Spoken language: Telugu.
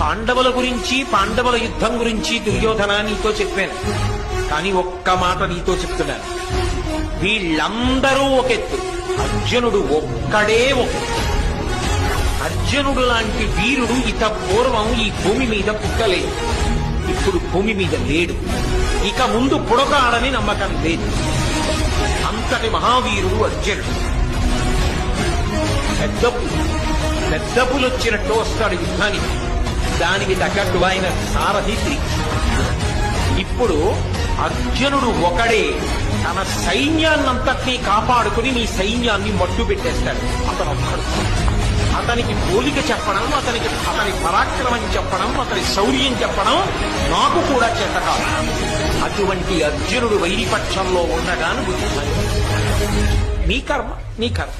పాండవుల గురించి పాండవుల యుద్ధం గురించి దుర్యోధన నీతో చెప్పాను, కానీ ఒక్క మాట నీతో చెప్తున్నాను. వీళ్ళందరూ ఒకెత్తు, అర్జునుడు ఒక్కడే ఒకెత్తు. అర్జునుడు లాంటి వీరుడు ఇత పూర్వం ఈ భూమి మీద పుట్టలేదు, ఇప్పుడు భూమి మీద లేడు, ఇక ముందు పుడతాడని నమ్మకం లేదు. అంతటి మహావీరుడు అర్జునుడు. పెద్దపులు వచ్చినట్టు వస్తాడు యుద్ధానికి, దానికి తగ్గట్టు ఆయన సారథి ఇప్పుడు అర్జునుడు ఒకడే తన సైన్యాన్నంతటినీ కాపాడుకుని నీ సైన్యాన్ని మట్టు పెట్టేస్తాడు. అతను ఒక్కడు. అతనికి పోలిక చెప్పడం, అతని పరాక్రమం చెప్పడం, అతని శౌర్యం చెప్పడం నాకు కూడా చేత కాదు. అటువంటి అర్జునుడు వైరిపక్షంలో ఉండగాను బుద్ధి. నీ కర్మ నీ కర్మ.